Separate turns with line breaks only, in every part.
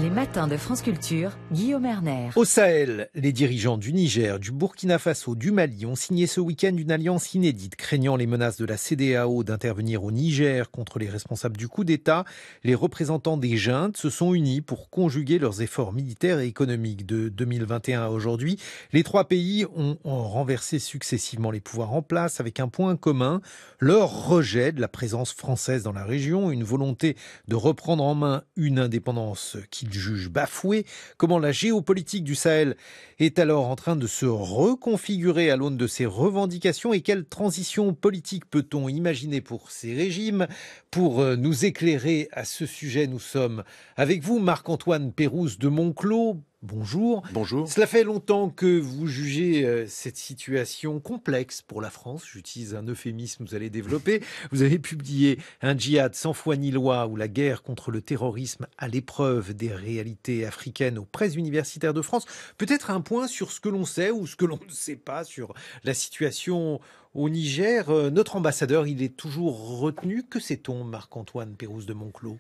Les matins de France Culture, Guillaume Erner.
Au Sahel, les dirigeants du Niger, du Burkina Faso, du Mali ont signé ce week-end une alliance inédite, craignant les menaces de la CEDEAO d'intervenir au Niger contre les responsables du coup d'État. Les représentants des juntes se sont unis pour conjuguer leurs efforts militaires et économiques. De 2021 à aujourd'hui, les trois pays ont renversé successivement les pouvoirs en place avec un point commun, leur rejet de la présence française dans la région, une volonté de reprendre en main une indépendance qu'ils jugent bafouée. Comment la géopolitique du Sahel est alors en train de se reconfigurer à l'aune de ces revendications et quelle transition politique peut-on imaginer pour ces régimes? Pour nous éclairer à ce sujet, nous sommes avec vous, Marc-Antoine Pérouse de Monclos. Bonjour.
Bonjour.
Cela fait longtemps que vous jugez cette situation complexe pour la France. J'utilise un euphémisme, vous allez développer. Vous avez publié Un djihad sans foi ni loi ou la guerre contre le terrorisme à l'épreuve des réalités africaines aux presses universitaires de France. Peut-être un point sur ce que l'on sait ou ce que l'on ne sait pas sur la situation au Niger. Notre ambassadeur, il est toujours retenu. Que sait-on, Marc-Antoine Pérouse de Monclos ?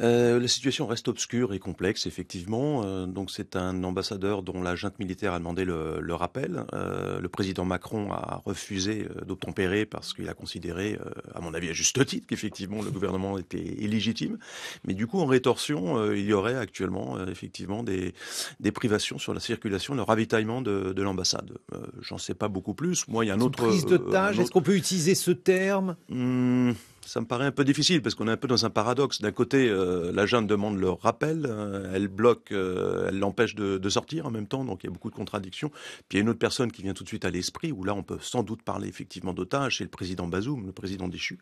La situation reste obscure et complexe, effectivement. Donc c'est un ambassadeur dont la junte militaire a demandé le rappel. Le président Macron a refusé d'obtempérer parce qu'il a considéré, à mon avis à juste titre, qu'effectivement le gouvernement était illégitime. Mais du coup, en rétorsion, il y aurait actuellement effectivement des privations sur la circulation, le ravitaillement de l'ambassade. J'en sais pas beaucoup plus. Moi, il y a un autre...
Prise d'otage, est-ce qu'on peut utiliser ce terme ?
Ça me paraît un peu difficile parce qu'on est un peu dans un paradoxe. D'un côté, la junte demande le rappel, elle bloque, elle l'empêche de sortir en même temps, donc il y a beaucoup de contradictions. Puis il y a une autre personne qui vient tout de suite à l'esprit, où là on peut sans doute parler effectivement d'otage, c'est le président Bazoum, le président déchu,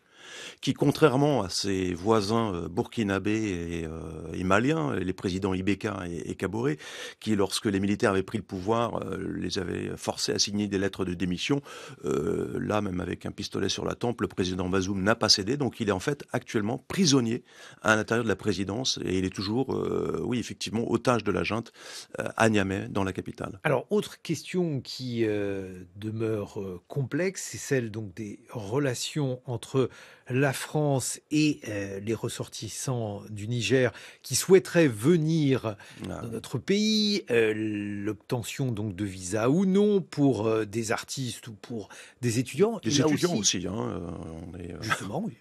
qui contrairement à ses voisins burkinabés et maliens, les présidents Ibeka et Kaboré, qui lorsque les militaires avaient pris le pouvoir, les avaient forcés à signer des lettres de démission, là même avec un pistolet sur la tempe, le président Bazoum n'a pas cédé. Donc il est en fait actuellement prisonnier à l'intérieur de la présidence et il est toujours, oui effectivement, otage de la junte à Niamey, dans la capitale.
Alors, autre question qui demeure complexe, c'est celle donc des relations entre la France et les ressortissants du Niger qui souhaiteraient venir dans notre pays, l'obtention donc de visa ou non pour des artistes ou pour des étudiants.
Des étudiants aussi, hein,
Justement, oui.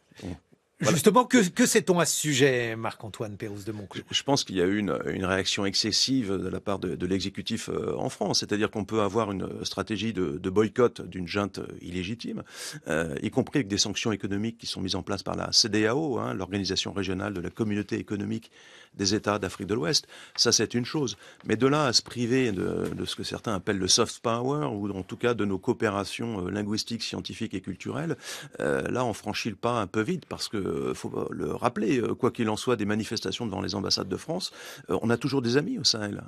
Voilà.
Justement, que sait-on à ce sujet, Marc-Antoine Pérouse de Monclos ?
Je pense qu'il y a eu une réaction excessive de la part de l'exécutif en France. C'est-à-dire qu'on peut avoir une stratégie de boycott d'une junte illégitime, y compris avec des sanctions économiques qui sont mises en place par la CEDEAO, hein, l'organisation régionale de la communauté économique des États d'Afrique de l'Ouest. Ça, c'est une chose. Mais de là à se priver de ce que certains appellent le soft power, ou en tout cas de nos coopérations linguistiques, scientifiques et culturelles, là, on franchit le pas un peu vite parce que faut le rappeler, quoi qu'il en soit, des manifestations devant les ambassades de France, on a toujours des amis au Sahel.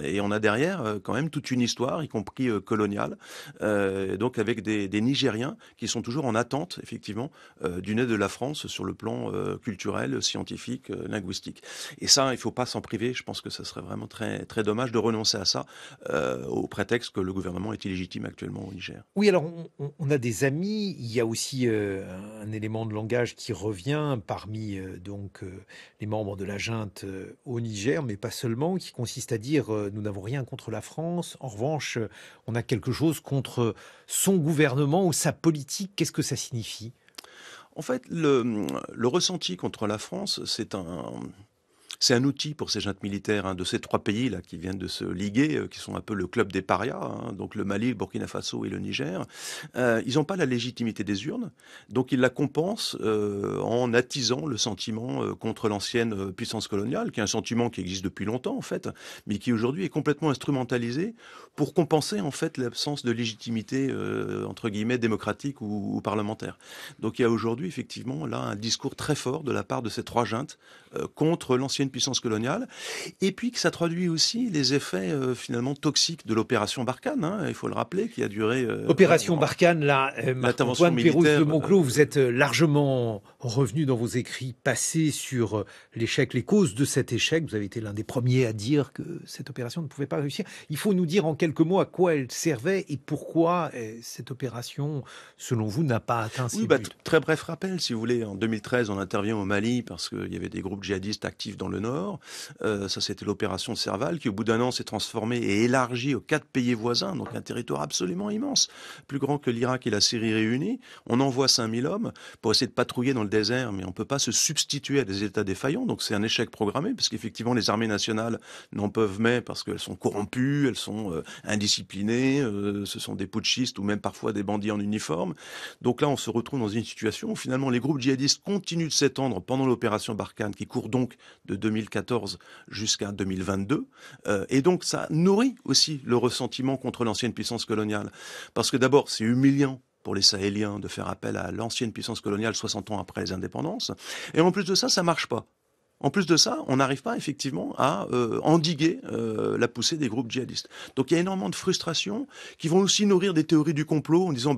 Et on a derrière quand même toute une histoire, y compris coloniale, donc avec des Nigériens qui sont toujours en attente, effectivement, d'une aide de la France sur le plan culturel, scientifique, linguistique. Et ça, il ne faut pas s'en priver. Je pense que ça serait vraiment très, très dommage de renoncer à ça au prétexte que le gouvernement est illégitime actuellement au Niger.
Oui, alors on a des amis. Il y a aussi un élément de langage qui revient parmi les membres de la junte au Niger, mais pas seulement, qui consiste à dire nous n'avons rien contre la France. En revanche, on a quelque chose contre son gouvernement ou sa politique. Qu'est-ce que ça signifie ?
En fait, le ressenti contre la France, c'est un outil pour ces juntes militaires, hein, de ces trois pays là qui viennent de se liguer, qui sont un peu le club des parias, hein, donc le Mali, le Burkina Faso et le Niger. Ils n'ont pas la légitimité des urnes, donc ils la compensent en attisant le sentiment contre l'ancienne puissance coloniale, qui est un sentiment qui existe depuis longtemps en fait, mais qui aujourd'hui est complètement instrumentalisé pour compenser en fait l'absence de légitimité entre guillemets démocratique ou parlementaire. Donc il y a aujourd'hui effectivement là un discours très fort de la part de ces trois juntes contre l'ancienne puissance coloniale, et puis que ça traduit aussi les effets finalement toxiques de l'opération Barkhane, hein, il faut le rappeler, qui a duré...
Opération Barkhane, là, Marc-Antoine Pérouse de Monclos, vous êtes largement revenu dans vos écrits passés sur l'échec, les causes de cet échec. Vous avez été l'un des premiers à dire que cette opération ne pouvait pas réussir. Il faut nous dire en quelques mots à quoi elle servait et pourquoi cette opération, selon vous, n'a pas atteint ses buts.
Très bref rappel, si vous voulez. En 2013, on intervient au Mali parce qu'il y avait des groupes djihadistes actifs dans le Nord. Ça, c'était l'opération Serval, qui au bout d'un an s'est transformée et élargie aux 4 pays voisins, donc un territoire absolument immense, plus grand que l'Irak et la Syrie réunis. On envoie 5000 hommes pour essayer de patrouiller dans le désert, mais on ne peut pas se substituer à des États défaillants, donc c'est un échec programmé, parce qu'effectivement les armées nationales n'en peuvent mais parce qu'elles sont corrompues, elles sont indisciplinées, ce sont des putschistes ou même parfois des bandits en uniforme. Donc là, on se retrouve dans une situation où finalement les groupes djihadistes continuent de s'étendre pendant l'opération Barkhane, qui court donc de 2014 jusqu'à 2022. Et donc ça nourrit aussi le ressentiment contre l'ancienne puissance coloniale. Parce que d'abord, c'est humiliant pour les Sahéliens de faire appel à l'ancienne puissance coloniale 60 ans après les indépendances. Et en plus de ça, ça marche pas. En plus de ça, on n'arrive pas effectivement à endiguer la poussée des groupes djihadistes. Donc il y a énormément de frustrations qui vont aussi nourrir des théories du complot en disant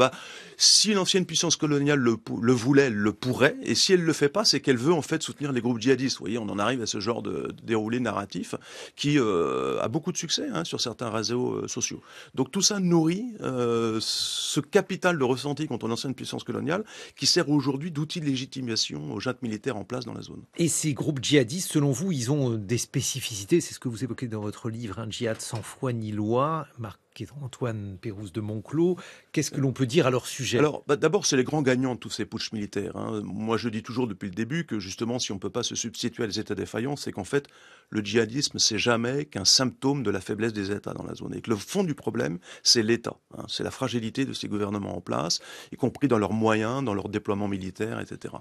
si l'ancienne puissance coloniale le voulait, elle le pourrait, et si elle le fait pas, c'est qu'elle veut en fait soutenir les groupes djihadistes. Vous voyez, on en arrive à ce genre de déroulé narratif qui a beaucoup de succès sur certains réseaux sociaux. Donc tout ça nourrit ce capital de ressenti contre l'ancienne puissance coloniale qui sert aujourd'hui d'outil de légitimation aux juntes militaires en place dans la zone.
Et ces groupes djihadistes, selon vous, ils ont des spécificités, c'est ce que vous évoquez dans votre livre, un djihad sans foi ni loi, Marc-Antoine Pérouse de Monclos. Qu'est-ce que l'on peut dire à leur sujet?
Alors, d'abord, c'est les grands gagnants de tous ces putschs militaires. Moi, je dis toujours depuis le début que justement, si on ne peut pas se substituer à des États défaillants, c'est qu'en fait, le djihadisme, c'est jamais qu'un symptôme de la faiblesse des États dans la zone. Et que le fond du problème, c'est l'État. C'est la fragilité de ces gouvernements en place, y compris dans leurs moyens, dans leur déploiement militaire, etc.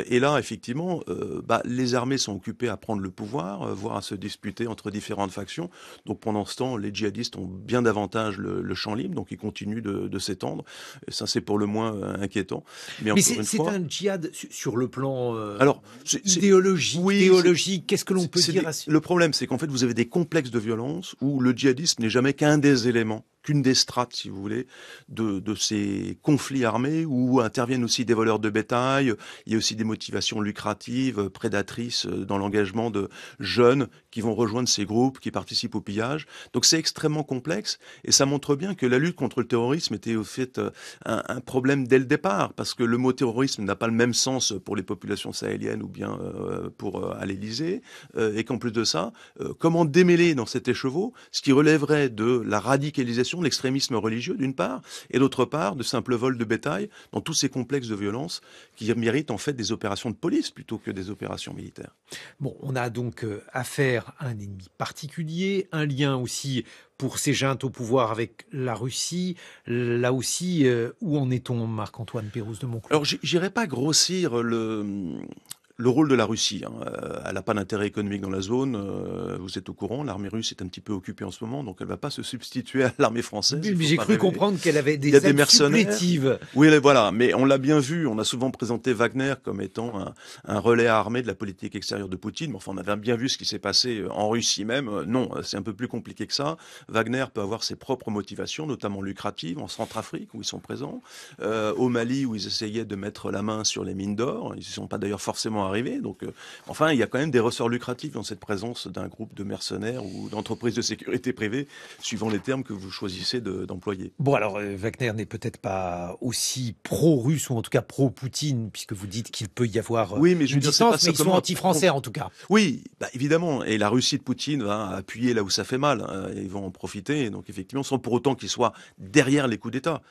Et là, effectivement, les armées sont occupées à prendre le pouvoir, voire à se disputer entre différentes factions. Donc pendant ce temps, les djihadistes ont bien davantage le champ libre, donc ils continuent de s'étendre. Et ça, c'est pour le moins inquiétant.
Mais c'est un djihad sur le plan idéologique,
oui,
théologique. Qu'est-ce que l'on peut dire à
Le problème, c'est qu'en fait, vous avez des complexes de violence où le djihadisme n'est jamais qu'un des éléments, qu'une des strates, si vous voulez, de ces conflits armés où interviennent aussi des voleurs de bétail. Il y a aussi des motivations lucratives, prédatrices dans l'engagement de jeunes qui vont rejoindre ces groupes, qui participent au pillage. Donc c'est extrêmement complexe et ça montre bien que la lutte contre le terrorisme était au fait un problème dès le départ, parce que le mot terrorisme n'a pas le même sens pour les populations sahéliennes ou bien à l'Élysée, et qu'en plus de ça, comment démêler dans cet écheveau ce qui relèverait de la radicalisation de l'extrémisme religieux d'une part, et d'autre part de simples vols de bétail dans tous ces complexes de violence qui méritent en fait des opérations de police plutôt que des opérations militaires.
Bon, on a donc affaire à un ennemi particulier, un lien aussi pour ces juntes au pouvoir avec la Russie. Là aussi, où en est-on, Marc-Antoine Pérouse de Monclos?
Alors, j'irai pas grossir le rôle de la Russie. Elle n'a pas d'intérêt économique dans la zone. Vous êtes au courant, l'armée russe est un petit peu occupée en ce moment, donc elle ne va pas se substituer à l'armée française.
Mais j'ai cru comprendre qu'elle avait des
aides
supplétives.
Oui, voilà, mais on l'a bien vu. On a souvent présenté Wagner comme étant un relais armé de la politique extérieure de Poutine. Mais enfin, on avait bien vu ce qui s'est passé en Russie même. Non, c'est un peu plus compliqué que ça. Wagner peut avoir ses propres motivations, notamment lucratives, en Centrafrique, où ils sont présents, au Mali, où ils essayaient de mettre la main sur les mines d'or. Ils ne sont pas d'ailleurs forcément arrivé. Donc, il y a quand même des ressorts lucratifs dans cette présence d'un groupe de mercenaires ou d'entreprises de sécurité privée, suivant les termes que vous choisissez d'employer.
Bon, alors, Wagner n'est peut-être pas aussi pro-russe, ou en tout cas pro-Poutine, puisque vous dites qu'il peut y avoir
oui, mais
une distance, mais ils sont anti-français en tout cas.
Oui, évidemment. Et la Russie de Poutine va appuyer là où ça fait mal. Ils vont en profiter. Donc, effectivement, sans pour autant qu'ils soient derrière les coups d'État.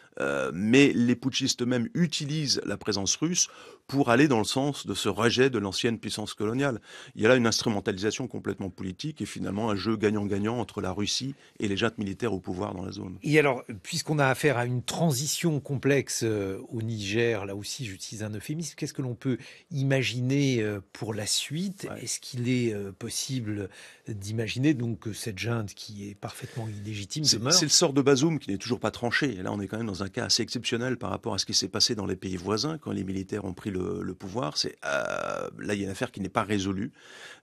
Mais les putschistes eux-mêmes utilisent la présence russe pour aller dans le sens de ce rejet de l'ancienne puissance coloniale. Il y a là une instrumentalisation complètement politique et finalement un jeu gagnant-gagnant entre la Russie et les juntes militaires au pouvoir dans la zone.
Et alors, puisqu'on a affaire à une transition complexe au Niger, là aussi j'utilise un euphémisme, qu'est-ce que l'on peut imaginer pour la suite? Est-ce qu'il est possible d'imaginer donc que cette junte qui est parfaitement illégitime demeure?
C'est le sort de Bazoum qui n'est toujours pas tranché. Et là, on est quand même dans un cas assez exceptionnel par rapport à ce qui s'est passé dans les pays voisins quand les militaires ont pris le pouvoir. Là, il y a une affaire qui n'est pas résolue.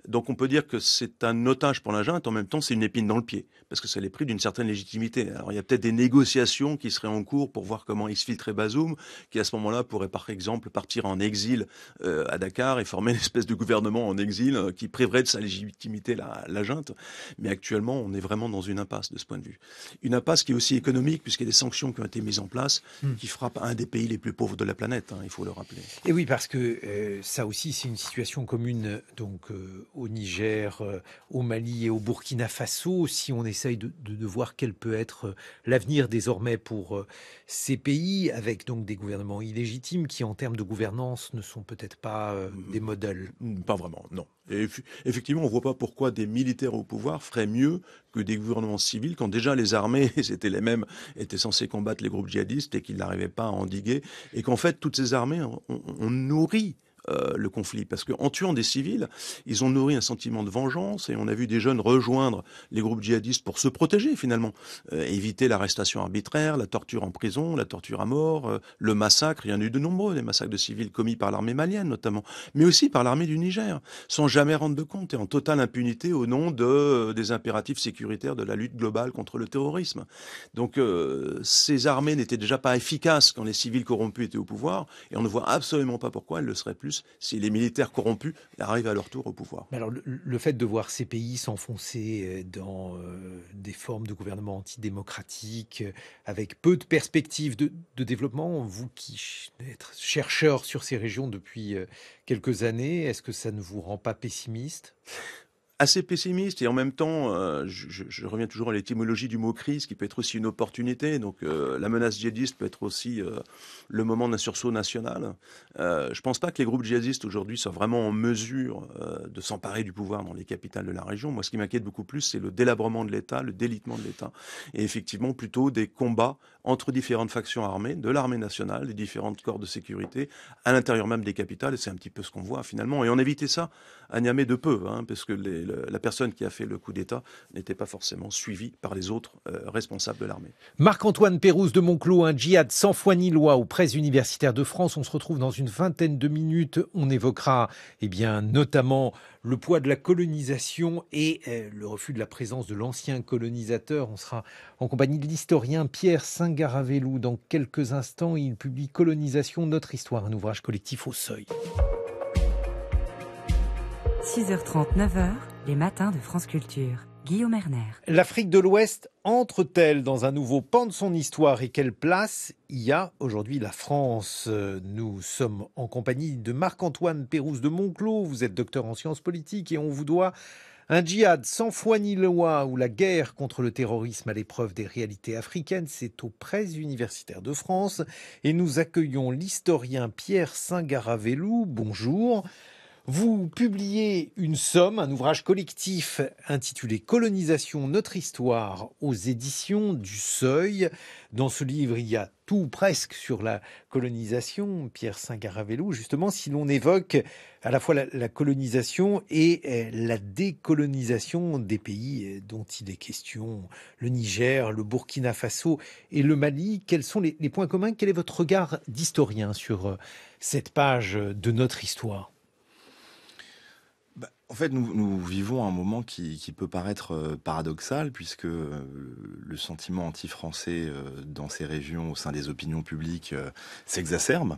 Donc, on peut dire que c'est un otage pour la junte. En même temps, c'est une épine dans le pied parce que ça l'est pris d'une certaine légitimité. Alors, il y a peut-être des négociations qui seraient en cours pour voir comment exfiltrer Bazoum, qui à ce moment-là pourrait, par exemple, partir en exil à Dakar et former une espèce de gouvernement en exil qui priverait de sa légitimité la junte. Mais actuellement, on est vraiment dans une impasse de ce point de vue. Une impasse qui est aussi économique puisqu'il y a des sanctions qui ont été mises en place qui frappent un des pays les plus pauvres de la planète, il faut le rappeler.
Et oui, parce que ça aussi, c'est une situation commune donc au Niger, au Mali et au Burkina Faso. Si on essaye de voir quel peut être l'avenir désormais pour ces pays, avec donc des gouvernements illégitimes qui, en termes de gouvernance, ne sont peut-être pas des modèles.
Pas vraiment, non. Et effectivement, on ne voit pas pourquoi des militaires au pouvoir feraient mieux que des gouvernements civils, quand déjà les armées, c'était les mêmes, étaient censées combattre les groupes djihadistes et qu'ils n'arrivaient pas à endiguer, et qu'en fait, toutes ces armées ont nourri le conflit, parce qu'en tuant des civils, ils ont nourri un sentiment de vengeance, et on a vu des jeunes rejoindre les groupes djihadistes pour se protéger finalement, éviter l'arrestation arbitraire, la torture en prison, la torture à mort, le massacre. Il y en a eu de nombreux, des massacres de civils commis par l'armée malienne notamment, mais aussi par l'armée du Niger, sans jamais rendre de compte et en totale impunité au nom des impératifs sécuritaires de la lutte globale contre le terrorisme. Donc ces armées n'étaient déjà pas efficaces quand les civils corrompus étaient au pouvoir, et on ne voit absolument pas pourquoi elles le seraient plus si les militaires corrompus arrivent à leur tour au pouvoir.
Alors le fait de voir ces pays s'enfoncer dans des formes de gouvernement antidémocratique, avec peu de perspectives de développement, vous qui êtes chercheur sur ces régions depuis quelques années, est-ce que ça ne vous rend pas pessimiste ?
Assez pessimiste, et en même temps, je reviens toujours à l'étymologie du mot crise, qui peut être aussi une opportunité. Donc la menace djihadiste peut être aussi le moment d'un sursaut national. Je pense pas que les groupes djihadistes aujourd'hui soient vraiment en mesure de s'emparer du pouvoir dans les capitales de la région. Moi, ce qui m'inquiète beaucoup plus, c'est le délabrement de l'État, le délitement de l'État, et effectivement plutôt des combats entre différentes factions armées, de l'armée nationale, des différentes corps de sécurité, à l'intérieur même des capitales, et c'est un petit peu ce qu'on voit finalement. Et on évitait ça à Niamey de peu, parce que la personne qui a fait le coup d'État n'était pas forcément suivie par les autres responsables de l'armée.
Marc-Antoine Pérouse de Monclos, un djihad sans foi ni loi aux presses universitaires de France. On se retrouve dans une vingtaine de minutes. On évoquera notamment le poids de la colonisation et le refus de la présence de l'ancien colonisateur. On sera en compagnie de l'historien Pierre Singaravelou. Dans quelques instants, il publie Colonisation, notre histoire, un ouvrage collectif au Seuil.
6h30, 9h, les matins de France Culture. Guillaume Erner.
L'Afrique de l'Ouest entre-t-elle dans un nouveau pan de son histoire, et quelle place y a aujourd'hui la France ? Nous sommes en compagnie de Marc-Antoine Pérouse de Monclos. Vous êtes docteur en sciences politiques et on vous doit un djihad sans foi ni loi, ou la guerre contre le terrorisme à l'épreuve des réalités africaines. C'est aux presses universitaires de France et nous accueillons l'historien Pierre Singaravelou. Bonjour. Vous publiez une somme, un ouvrage collectif intitulé Colonisation, notre histoire, aux éditions du Seuil. Dans ce livre, il y a tout presque sur la colonisation, Pierre Singaravelou. Justement, si l'on évoque à la fois la colonisation et la décolonisation des pays dont il est question, le Niger, le Burkina Faso et le Mali, quels sont les points communs ? Quel est votre regard d'historien sur cette page de notre histoire ?
En fait, nous vivons un moment qui peut paraître paradoxal, puisque le sentiment anti-français dans ces régions, au sein des opinions publiques, s'exacerbe,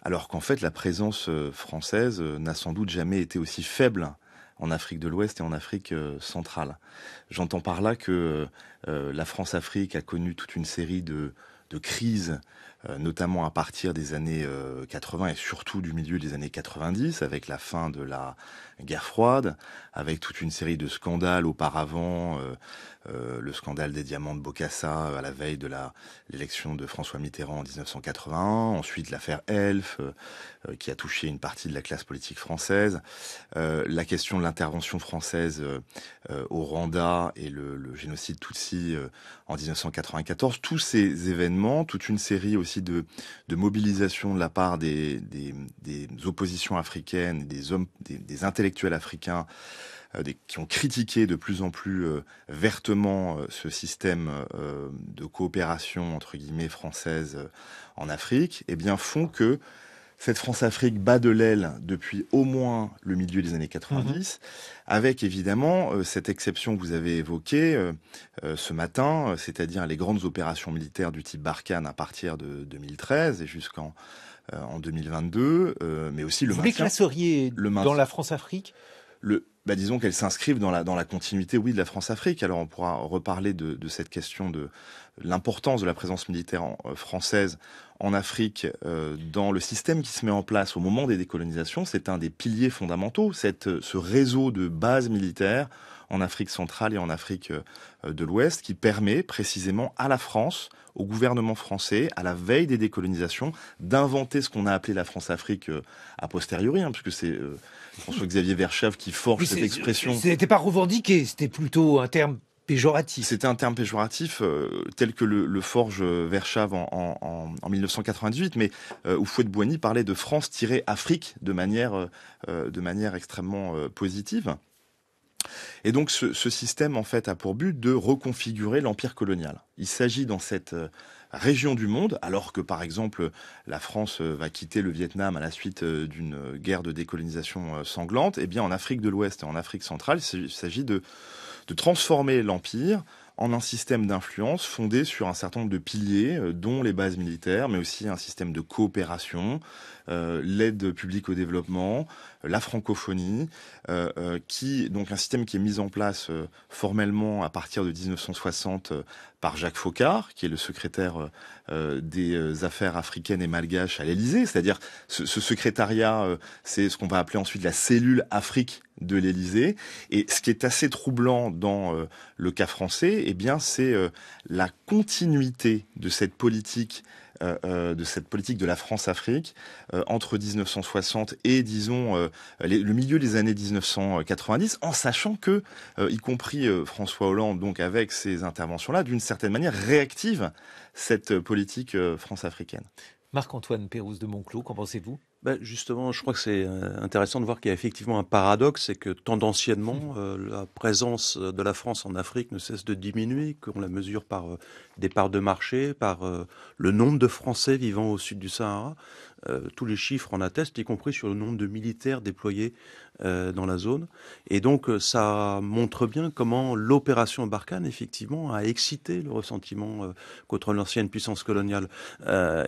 alors qu'en fait, la présence française n'a sans doute jamais été aussi faible en Afrique de l'Ouest et en Afrique centrale. J'entends par là que la France-Afrique a connu toute une série de crises, notamment à partir des années 80 et surtout du milieu des années 90, avec la fin de la guerre froide, avec toute une série de scandales auparavant, le scandale des diamants de Bokassa à la veille de l'élection de François Mitterrand en 1981, ensuite l'affaire Elf, qui a touché une partie de la classe politique française, la question de l'intervention française au Rwanda et le génocide Tutsi en 1994, tous ces événements, toute une série aussi de mobilisation de la part des oppositions africaines, des intellectuels africains qui ont critiqué de plus en plus vertement ce système de coopération entre guillemets française en Afrique, eh bien font que cette France-Afrique bat de l'aile depuis au moins le milieu des années 90, avec évidemment cette exception que vous avez évoquée ce matin, c'est-à-dire les grandes opérations militaires du type Barkhane à partir de 2013 et jusqu'en 2022, mais aussi le maintien.
Vous les classeriez dans la France-Afrique ?
disons qu'elles s'inscrivent dans la continuité, oui, de la France-Afrique. Alors on pourra reparler de cette question de l'importance de la présence militaire française en Afrique dans le système qui se met en place au moment des décolonisations. C'est un des piliers fondamentaux, ce réseau de bases militaires en Afrique centrale et en Afrique de l'Ouest qui permet précisément à la France, au gouvernement français, à la veille des décolonisations, d'inventer ce qu'on a appelé la France-Afrique a posteriori, puisque c'est François-Xavier Verschave qui forge cette expression.
C'était pas revendiqué, c'était plutôt un terme péjoratif.
C'était un terme péjoratif tel que le forge Verschave en 1998, mais Houphouët-Boigny parlait de France-Afrique de manière extrêmement positive. Et donc ce système en fait a pour but de reconfigurer l'empire colonial. Il s'agit dans cette région du monde, alors que par exemple la France va quitter le Vietnam à la suite d'une guerre de décolonisation sanglante, et bien en Afrique de l'Ouest et en Afrique centrale, il s'agit de transformer l'empire en un système d'influence fondé sur un certain nombre de piliers, dont les bases militaires, mais aussi un système de coopération, l'aide publique au développement, la francophonie, donc un système qui est mis en place formellement à partir de 1960 par Jacques Foccart, qui est le secrétaire des affaires africaines et malgaches à l'Élysée. C'est-à-dire ce secrétariat, c'est ce qu'on va appeler ensuite la cellule Afrique de l'Élysée. Et ce qui est assez troublant dans le cas français, eh bien, c'est la continuité de cette politique de la France-Afrique entre 1960 et, disons, le milieu des années 1990, en sachant que, y compris François Hollande, donc avec ces interventions-là, d'une certaine manière réactive cette politique France-africaine.
Marc-Antoine Pérouse de Monclos, qu'en pensez-vous ?
Justement, je crois que c'est intéressant de voir qu'il y a effectivement un paradoxe, c'est que tendanciellement, la présence de la France en Afrique ne cesse de diminuer, qu'on la mesure par des parts de marché, par le nombre de Français vivant au sud du Sahara. Tous les chiffres en attestent, y compris sur le nombre de militaires déployés dans la zone. Et donc, ça montre bien comment l'opération Barkhane, effectivement, a excité le ressentiment contre l'ancienne puissance coloniale.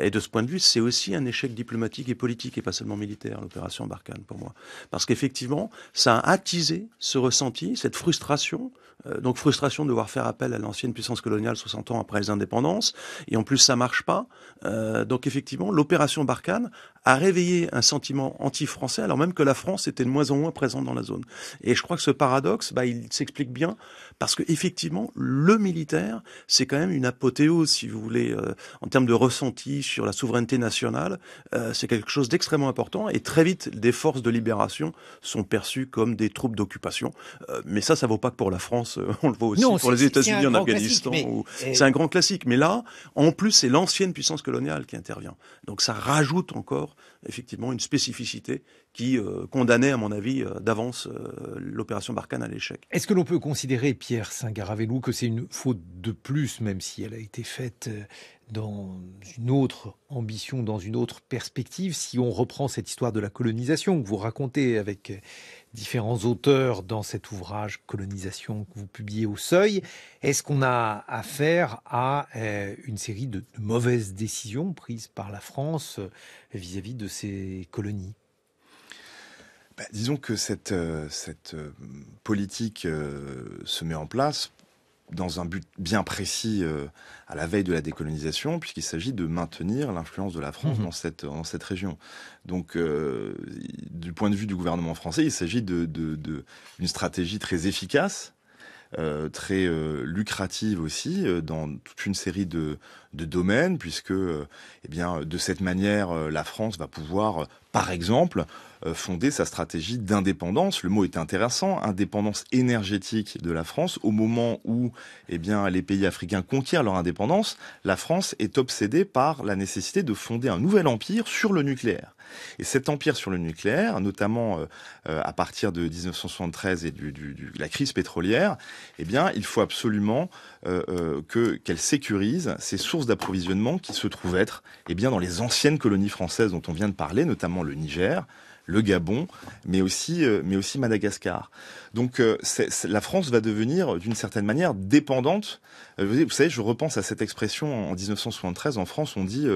Et de ce point de vue, c'est aussi un échec diplomatique et politique, et pas seulement militaire, l'opération Barkhane, pour moi. Parce qu'effectivement, ça a attisé ce ressenti, cette frustration. Donc frustration de devoir faire appel à l'ancienne puissance coloniale 60 ans après les indépendances, et en plus ça marche pas. Donc effectivement, l'opération Barkhane a réveillé un sentiment anti-français, alors même que la France était de moins en moins présente dans la zone. Et je crois que ce paradoxe, il s'explique bien, parce que effectivement, le militaire, c'est quand même une apothéose, si vous voulez, en termes de ressenti sur la souveraineté nationale. C'est quelque chose d'extrêmement important, et très vite, des forces de libération sont perçues comme des troupes d'occupation. Mais ça vaut pas que pour la France. On le voit aussi pour les États-Unis en Afghanistan. C'est un grand classique. Mais là, en plus, c'est l'ancienne puissance coloniale qui intervient. Donc ça rajoute encore, effectivement, une spécificité qui condamnait, à mon avis, d'avance l'opération Barkhane à l'échec.
Est-ce que l'on peut considérer, Pierre Singaravelou, que c'est une faute de plus, même si elle a été faite dans une autre ambition, dans une autre perspective, si on reprend cette histoire de la colonisation que vous racontez avec différents auteurs dans cet ouvrage Colonisation que vous publiez au Seuil, est-ce qu'on a affaire à une série de mauvaises décisions prises par la France vis-à-vis de ses colonies ?
Disons que cette politique se met en place dans un but bien précis à la veille de la décolonisation, puisqu'il s'agit de maintenir l'influence de la France dans cette région. Donc, du point de vue du gouvernement français, il s'agit d'une stratégie très efficace, très lucrative aussi, dans toute une série de domaines, puisque, de cette manière, la France va pouvoir, par exemple, fonder sa stratégie d'indépendance. Le mot est intéressant, indépendance énergétique de la France. Au moment où les pays africains conquièrent leur indépendance, la France est obsédée par la nécessité de fonder un nouvel empire sur le nucléaire. Et cet empire sur le nucléaire, notamment à partir de 1973 et de la crise pétrolière, il faut absolument qu'elle sécurise ses sources d'approvisionnement qui se trouvent être dans les anciennes colonies françaises dont on vient de parler, notamment le Niger, le Gabon, mais aussi Madagascar. Donc la France va devenir d'une certaine manière dépendante. Vous savez, je repense à cette expression en 1973. En France, on dit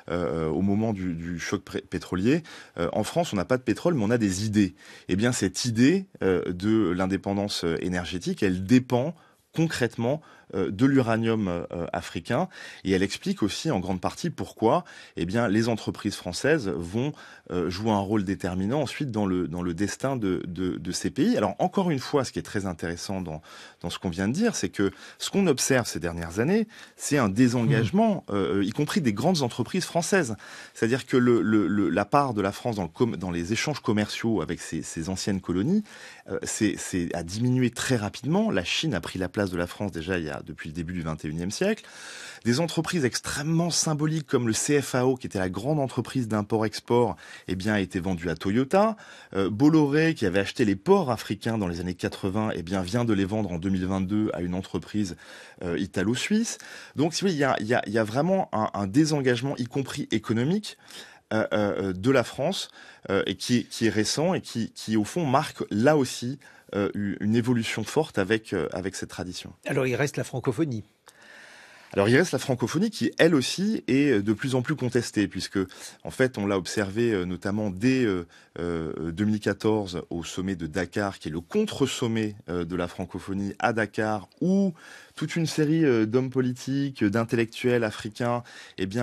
au moment du choc pétrolier, en France, on n'a pas de pétrole, mais on a des idées. Eh bien, cette idée de l'indépendance énergétique, elle dépend concrètement de l'uranium africain, et elle explique aussi en grande partie pourquoi les entreprises françaises vont jouer un rôle déterminant ensuite dans le destin de ces pays. Alors encore une fois, ce qui est très intéressant dans ce qu'on vient de dire, c'est que ce qu'on observe ces dernières années, c'est un désengagement, y compris des grandes entreprises françaises. C'est-à-dire que la part de la France dans les échanges commerciaux avec ces anciennes colonies a diminué très rapidement. La Chine a pris la place de la France déjà depuis le début du XXIe siècle. Des entreprises extrêmement symboliques comme le CFAO, qui était la grande entreprise d'import-export, a été vendue à Toyota. Bolloré, qui avait acheté les ports africains dans les années 80, vient de les vendre en 2022 à une entreprise italo-suisse. Donc, si vous voulez, il y a vraiment un désengagement, y compris économique, de la France, et qui est récent et qui au fond marque là aussi une évolution forte avec cette tradition.
Alors il reste la francophonie.
Alors il reste la francophonie qui, elle aussi, est de plus en plus contestée, puisque en fait on l'a observé notamment dès 2014 au sommet de Dakar, qui est le contre-sommet de la francophonie à Dakar, où toute une série d'hommes politiques, d'intellectuels africains,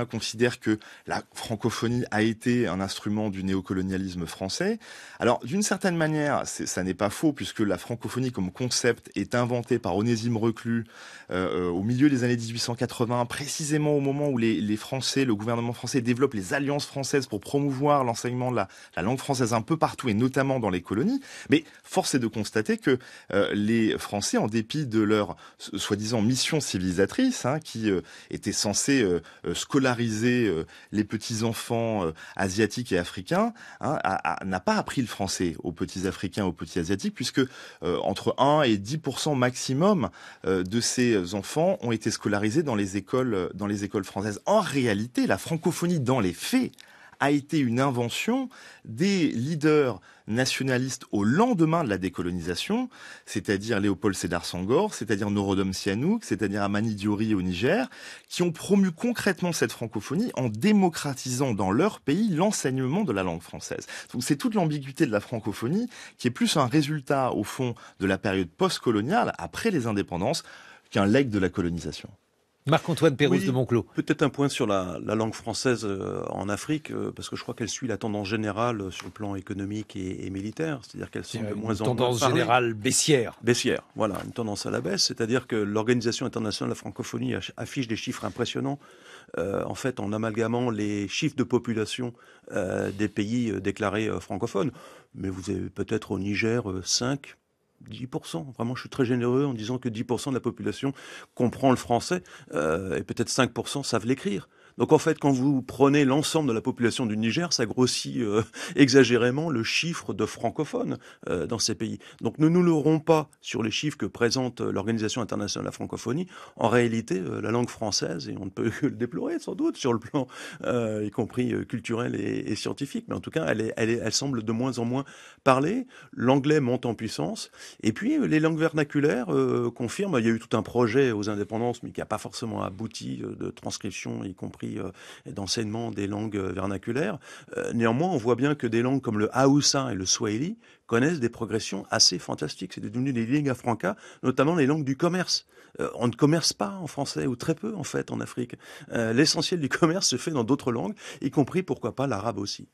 considèrent que la francophonie a été un instrument du néocolonialisme français. Alors, d'une certaine manière, ça n'est pas faux, puisque la francophonie comme concept est inventée par Onésime Reclus au milieu des années 1880, précisément au moment où les Français, le gouvernement français développe les alliances françaises pour promouvoir l'enseignement de la langue française un peu partout, et notamment dans les colonies. Mais force est de constater que les Français, en dépit de leur soi-disant mission civilisatrice, qui était censée scolariser les petits-enfants asiatiques et africains, n'a pas appris le français aux petits Africains, aux petits Asiatiques, puisque entre 1 et 10% maximum de ces enfants ont été scolarisés dans les écoles françaises. En réalité, la francophonie, dans les faits, a été une invention des leaders nationalistes au lendemain de la décolonisation, c'est-à-dire Léopold Sédar Senghor, c'est-à-dire Norodom Sihanouk, c'est-à-dire Amani Diori au Niger, qui ont promu concrètement cette francophonie en démocratisant dans leur pays l'enseignement de la langue française. Donc c'est toute l'ambiguïté de la francophonie qui est plus un résultat, au fond, de la période post-coloniale, après les indépendances, qu'un legs de la colonisation.
Marc-Antoine Pérouse de Monclos.
Peut-être un point sur la langue française en Afrique, parce que je crois qu'elle suit la tendance générale sur le plan économique et militaire, c'est-à-dire qu'elle semble de moins en moins
tendance générale baissière.
Baissière, voilà, une tendance à la baisse, c'est-à-dire que l'Organisation internationale de la francophonie affiche des chiffres impressionnants, en fait, en amalgamant les chiffres de population des pays déclarés francophones. Mais vous avez peut-être au Niger 10%. Vraiment, je suis très généreux en disant que 10% de la population comprend le français et peut-être 5% savent l'écrire. Donc en fait, quand vous prenez l'ensemble de la population du Niger, ça grossit exagérément le chiffre de francophones dans ces pays. Donc ne nous leurrons pas sur les chiffres que présente l'Organisation internationale de la francophonie. En réalité, la langue française, et on ne peut que le déplorer sans doute sur le plan y compris culturel et scientifique, mais en tout cas, elle semble de moins en moins parler. L'anglais monte en puissance. Et puis les langues vernaculaires confirment. Il y a eu tout un projet aux indépendances, mais qui n'a pas forcément abouti de transcription, y compris d'enseignement des langues vernaculaires. Néanmoins, on voit bien que des langues comme le Haoussa et le Swahili connaissent des progressions assez fantastiques. C'est devenu des lingua franca, notamment les langues du commerce. On ne commerce pas en français, ou très peu en fait en Afrique. L'essentiel du commerce se fait dans d'autres langues, y compris, pourquoi pas, l'arabe aussi.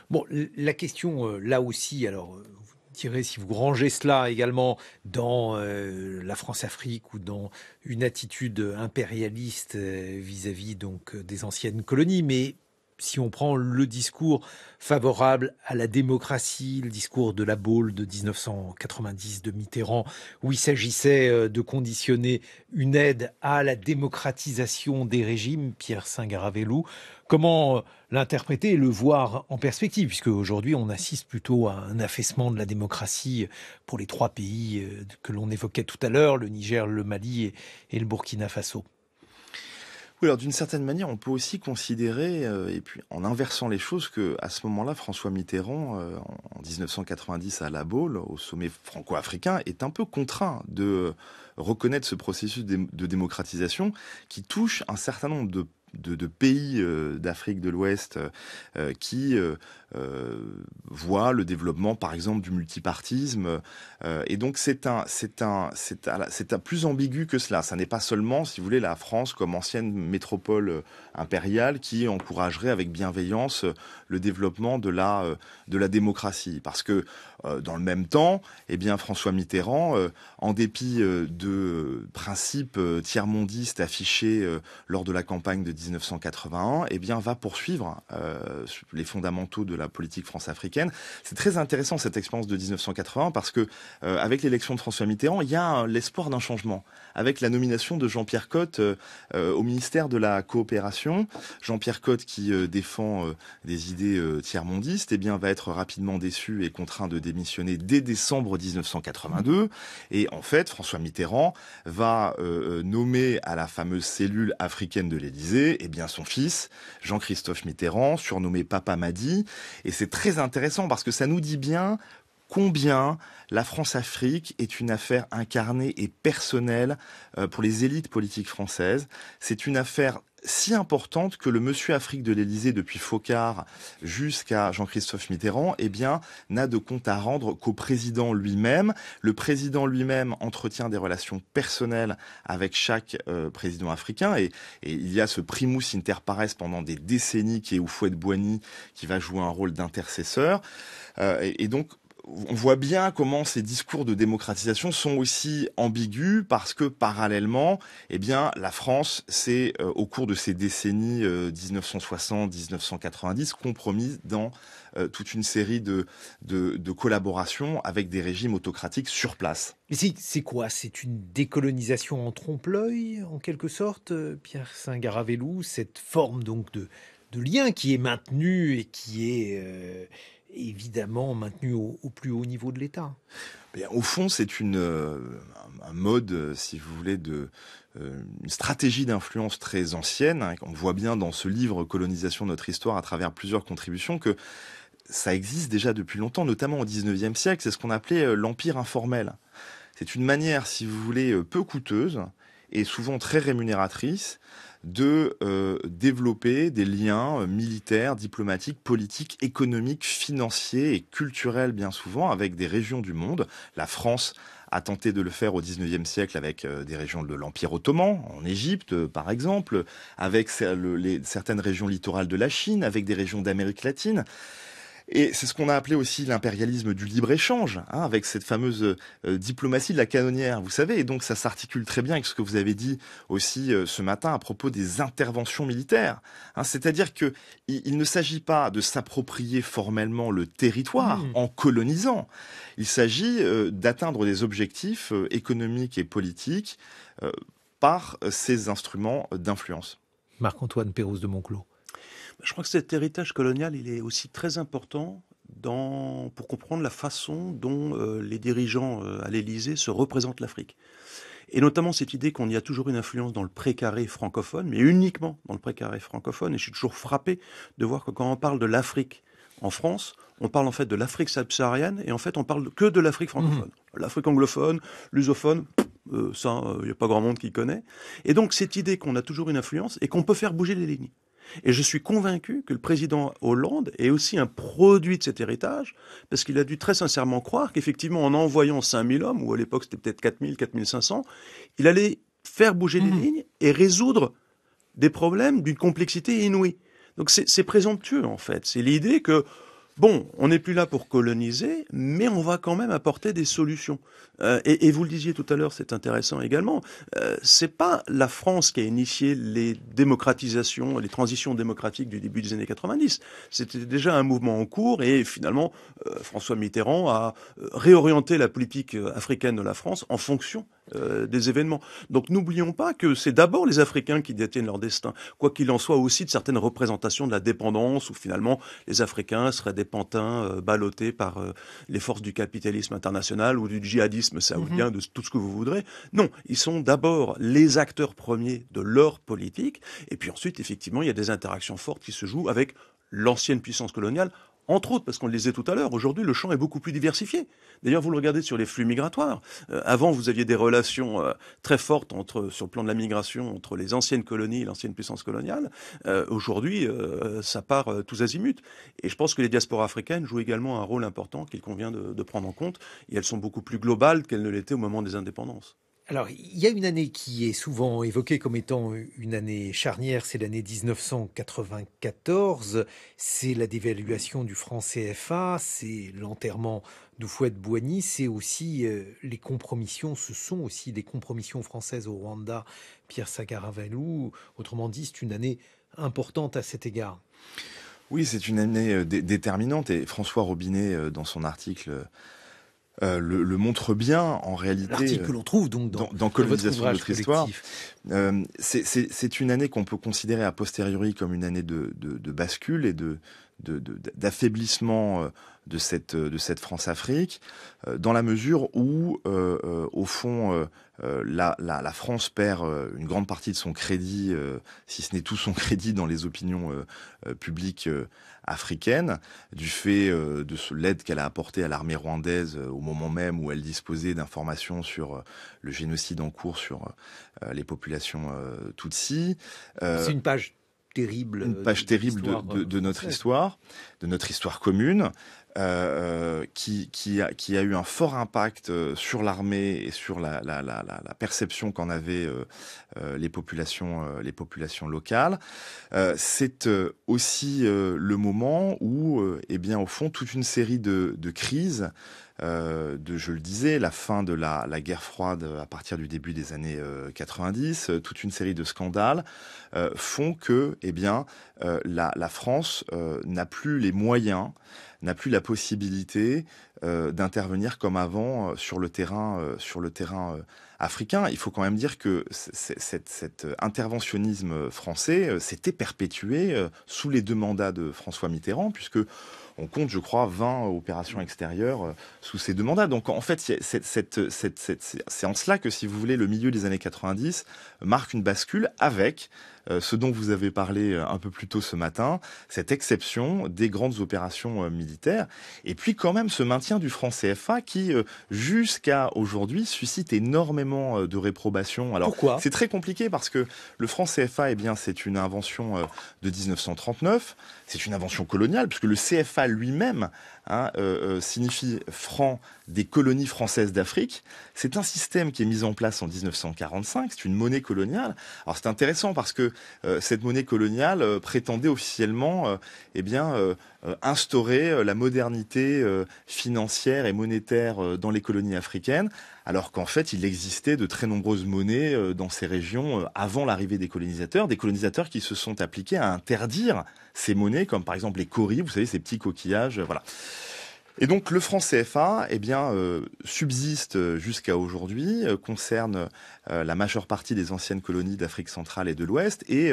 Bon, la question là aussi, alors vous direz si vous rangez cela également dans la France-Afrique ou dans une attitude impérialiste vis-à-vis donc des anciennes colonies, mais si on prend le discours favorable à la démocratie, le discours de la Baule de 1990 de Mitterrand, où il s'agissait de conditionner une aide à la démocratisation des régimes, Pierre Singaravelou, comment l'interpréter et le voir en perspective, puisque aujourd'hui on assiste plutôt à un affaissement de la démocratie pour les trois pays que l'on évoquait tout à l'heure, le Niger, le Mali et le Burkina Faso.
Oui, alors d'une certaine manière, on peut aussi considérer, et puis en inversant les choses, que à ce moment-là, François Mitterrand, en 1990 à La Baule, au sommet franco-africain, est un peu contraint de reconnaître ce processus de démocratisation qui touche un certain nombre de pays d'Afrique de l'Ouest qui voient le développement, par exemple, du multipartisme. Et donc, c'est plus ambigu que cela. Ça n'est pas seulement, si vous voulez, la France comme ancienne métropole impériale qui encouragerait avec bienveillance le développement de la démocratie. Parce que, dans le même temps, eh bien, François Mitterrand, en dépit de principes tiers-mondistes affichés lors de la campagne de 1981, eh bien, va poursuivre les fondamentaux de la politique france-africaine. C'est très intéressant cette expérience de 1980 parce que avec l'élection de François Mitterrand, il y a l'espoir d'un changement. Avec la nomination de Jean-Pierre Cot au ministère de la coopération, Jean-Pierre Cot qui défend des idées tiers-mondistes, eh bien, va être rapidement déçu et contraint de démissionner dès décembre 1982. Et en fait, François Mitterrand va nommer à la fameuse cellule africaine de l'Élysée, eh bien, son fils, Jean-Christophe Mitterrand, surnommé Papa Madi. Et c'est très intéressant parce que ça nous dit bien combien la France-Afrique est une affaire incarnée et personnelle pour les élites politiques françaises. C'est une affaire si importante que le monsieur Afrique de l'Élysée, depuis Focard jusqu'à Jean-Christophe Mitterrand, eh bien, n'a de compte à rendre qu'au président lui-même. Le président lui-même entretient des relations personnelles avec chaque président africain et il y a ce primus inter pares pendant des décennies qui est Houphouët-Boigny qui va jouer un rôle d'intercesseur. Et donc, on voit bien comment ces discours de démocratisation sont aussi ambigus parce que parallèlement, eh bien, la France s'est, au cours de ces décennies 1960-1990, compromise dans toute une série de collaborations avec des régimes autocratiques sur place.
Mais c'est quoi? C'est une décolonisation en trompe-l'œil, en quelque sorte, Pierre Singaravellou, cette forme donc de lien qui est maintenue et qui est évidemment maintenu au plus haut niveau de l'État.
Bien, au fond, c'est un mode, si vous voulez, une stratégie d'influence très ancienne. Hein. On voit bien dans ce livre Colonisation de notre histoire, à travers plusieurs contributions, que ça existe déjà depuis longtemps, notamment au XIXe siècle. C'est ce qu'on appelait l'empire informel. C'est une manière, si vous voulez, peu coûteuse et souvent très rémunératrice de développer des liens militaires, diplomatiques, politiques, économiques, financiers et culturels bien souvent avec des régions du monde. La France a tenté de le faire au XIXe siècle avec des régions de l'Empire ottoman, en Égypte par exemple, avec certaines régions littorales de la Chine, avec des régions d'Amérique latine. Et c'est ce qu'on a appelé aussi l'impérialisme du libre-échange, hein, avec cette fameuse diplomatie de la canonnière, vous savez. Et donc ça s'articule très bien avec ce que vous avez dit aussi ce matin à propos des interventions militaires. Hein, c'est-à-dire que il ne s'agit pas de s'approprier formellement le territoire en colonisant. Il s'agit d'atteindre des objectifs économiques et politiques par ces instruments d'influence.
Marc-Antoine Pérouse de Monclos.
Je crois que cet héritage colonial, il est aussi très important pour comprendre la façon dont les dirigeants à l'Élysée se représentent l'Afrique. Et notamment cette idée qu'on y a toujours une influence dans le précaré francophone, mais uniquement dans le précaré francophone. Et je suis toujours frappé de voir que quand on parle de l'Afrique en France, on parle en fait de l'Afrique subsaharienne et en fait on parle que de l'Afrique francophone. L'Afrique anglophone, lusophone, ça, il n'y a pas grand monde qui connaît. Et donc cette idée qu'on a toujours une influence et qu'on peut faire bouger les lignes. Et je suis convaincu que le président Hollande est aussi un produit de cet héritage, parce qu'il a dû très sincèrement croire qu'effectivement, en envoyant 5000 hommes, ou à l'époque c'était peut-être 4000, 4500, il allait faire bouger les lignes et résoudre des problèmes d'une complexité inouïe. Donc c'est présomptueux, en fait. C'est l'idée que, bon, on n'est plus là pour coloniser, mais on va quand même apporter des solutions. Et vous le disiez tout à l'heure, c'est intéressant également, c'est pas la France qui a initié les démocratisations, les transitions démocratiques du début des années 90. C'était déjà un mouvement en cours et finalement, François Mitterrand a réorienté la politique africaine de la France en fonction des événements. Donc n'oublions pas que c'est d'abord les Africains qui détiennent leur destin, quoi qu'il en soit aussi de certaines représentations de la dépendance, où finalement les Africains seraient des pantins ballottés par les forces du capitalisme international ou du djihadisme saoudien, de tout ce que vous voudrez. Non, ils sont d'abord les acteurs premiers de leur politique, et puis ensuite, effectivement, il y a des interactions fortes qui se jouent avec l'ancienne puissance coloniale, entre autres, parce qu'on le disait tout à l'heure, aujourd'hui, le champ est beaucoup plus diversifié. D'ailleurs, vous le regardez sur les flux migratoires. Avant, vous aviez des relations très fortes sur le plan de la migration entre les anciennes colonies et l'ancienne puissance coloniale. Aujourd'hui, ça part tous azimuts. Et je pense que les diasporas africaines jouent également un rôle important qu'il convient de prendre en compte. Et elles sont beaucoup plus globales qu'elles ne l'étaient au moment des indépendances.
Alors, il y a une année qui est souvent évoquée comme étant une année charnière, c'est l'année 1994. C'est la dévaluation du franc CFA, c'est l'enterrement d'Houphouët-Boigny, c'est aussi les compromissions, ce sont aussi des compromissions françaises au Rwanda, Pierre Sagaravelou. Autrement dit, c'est une année importante à cet égard.
Oui, c'est une année déterminante et François Robinet, dans son article, le montre bien en réalité.
L'article que l'on trouve donc dans
Colonisation de notre histoire. C'est une année qu'on peut considérer a posteriori comme une année de bascule et d'affaiblissement de cette France-Afrique, dans la mesure où, au fond, la France perd une grande partie de son crédit, si ce n'est tout son crédit dans les opinions publiques africaines, du fait de l'aide qu'elle a apportée à l'armée rwandaise au moment même où elle disposait d'informations sur le génocide en cours sur les populations Tutsi.
C'est une page terrible.
Une page terrible de notre histoire commune. Qui a eu un fort impact sur l'armée et sur la perception qu'en avaient les populations locales. C'est aussi le moment où, eh bien, au fond, toute une série de crises, je le disais, la fin de la guerre froide à partir du début des années 90, toute une série de scandales font que, eh bien, la France n'a plus les moyens, n'a plus la possibilité d'intervenir comme avant sur le terrain africain. Il faut quand même dire que cet interventionnisme français s'était perpétué sous les 2 mandats de François Mitterrand, puisque on compte, je crois, 20 opérations extérieures sous ces 2 mandats. Donc en fait, c'est en cela que, si vous voulez, le milieu des années 90 marque une bascule avec ce dont vous avez parlé un peu plus tôt ce matin, cette exception des grandes opérations militaires, et puis quand même ce maintien du franc CFA qui, jusqu'à aujourd'hui, suscite énormément de réprobation. Alors,
pourquoi ?
C'est très compliqué parce que le franc CFA, eh bien, c'est une invention de 1939, c'est une invention coloniale, puisque le CFA lui-même signifie franc des colonies françaises d'Afrique. C'est un système qui est mis en place en 1945, c'est une monnaie coloniale. Alors c'est intéressant parce que cette monnaie coloniale prétendait officiellement instaurer la modernité financière et monétaire dans les colonies africaines, alors qu'en fait il existait de très nombreuses monnaies dans ces régions avant l'arrivée des colonisateurs qui se sont appliqués à interdire ces monnaies, comme par exemple les kauris, vous savez, ces petits coquillages, voilà. Et donc le franc CFA, eh bien, subsiste jusqu'à aujourd'hui, concerne la majeure partie des anciennes colonies d'Afrique centrale et de l'Ouest, et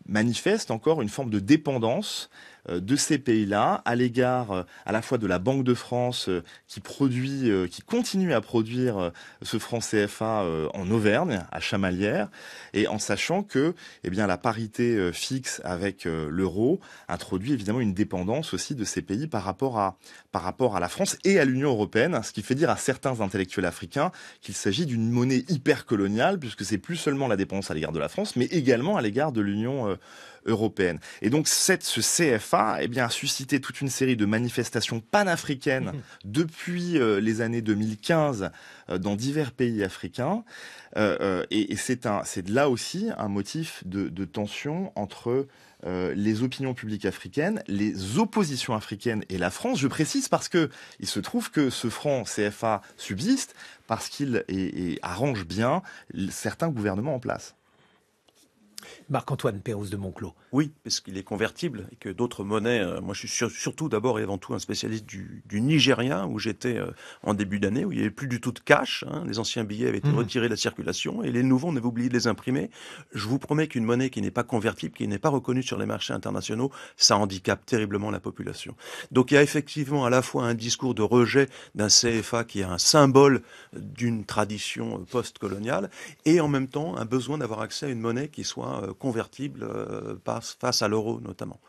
manifeste encore une forme de dépendance de ces pays-là à l'égard à la fois de la Banque de France qui continue à produire ce franc CFA en Auvergne, à Chamalières, et en sachant que, eh bien, la parité fixe avec l'euro introduit évidemment une dépendance aussi de ces pays par rapport à la France et à l'Union européenne, ce qui fait dire à certains intellectuels africains qu'il s'agit d'une monnaie hyper coloniale, puisque c'est plus seulement la dépendance à l'égard de la France, mais également à l'égard de l'Union européenne. Et donc ce CFA, eh bien, a suscité toute une série de manifestations panafricaines depuis les années 2015 dans divers pays africains. Et c'est là aussi un motif de tension entre les opinions publiques africaines, les oppositions africaines et la France. Je précise parce que il se trouve que ce franc CFA subsiste parce qu'il arrange bien certains gouvernements en place.
Marc-Antoine Pérouse de Monclos.
Oui, parce qu'il est convertible et que d'autres monnaies... moi, je suis surtout d'abord et avant tout un spécialiste du nigérien, où j'étais en début d'année, où il n'y avait plus du tout de cash. Les anciens billets avaient été retirés de la circulation et les nouveaux, on avait oublié de les imprimer. Je vous promets qu'une monnaie qui n'est pas convertible, qui n'est pas reconnue sur les marchés internationaux, ça handicape terriblement la population. Donc il y a effectivement à la fois un discours de rejet d'un CFA qui est un symbole d'une tradition post-coloniale et en même temps un besoin d'avoir accès à une monnaie qui soit convertible face à l'euro notamment.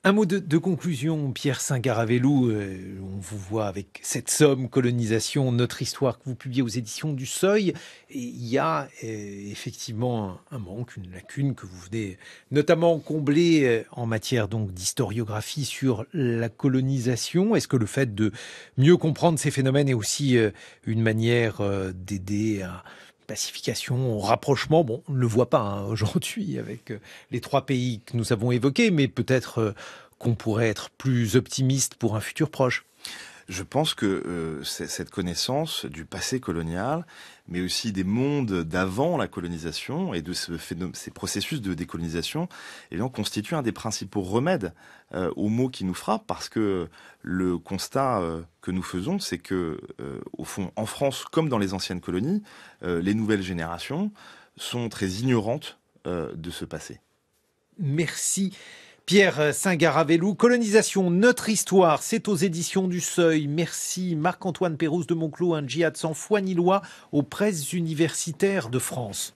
Un mot de conclusion, Pierre Saint-Garavelou, on vous voit avec cette somme Colonisation, notre histoire que vous publiez aux éditions du Seuil. Et il y a effectivement un manque, une lacune que vous venez notamment combler en matière donc d'historiographie sur la colonisation. Est-ce que le fait de mieux comprendre ces phénomènes est aussi une manière d'aider à pacification, au rapprochement? Bon, on ne le voit pas aujourd'hui avec les 3 pays que nous avons évoqués, mais peut-être qu'on pourrait être plus optimiste pour un futur proche.
Je pense que cette connaissance du passé colonial, mais aussi des mondes d'avant la colonisation et de ces processus de décolonisation, eh bien, constitue un des principaux remèdes aux maux qui nous frappent, parce que le constat que nous faisons, c'est que, au fond, en France, comme dans les anciennes colonies, les nouvelles générations sont très ignorantes de ce passé.
Merci. Pierre Saint-Garavelou, Colonisation, notre histoire, c'est aux éditions du Seuil. Merci Marc-Antoine Pérouse de Monclos, un djihad sans foi ni loi aux presses universitaires de France.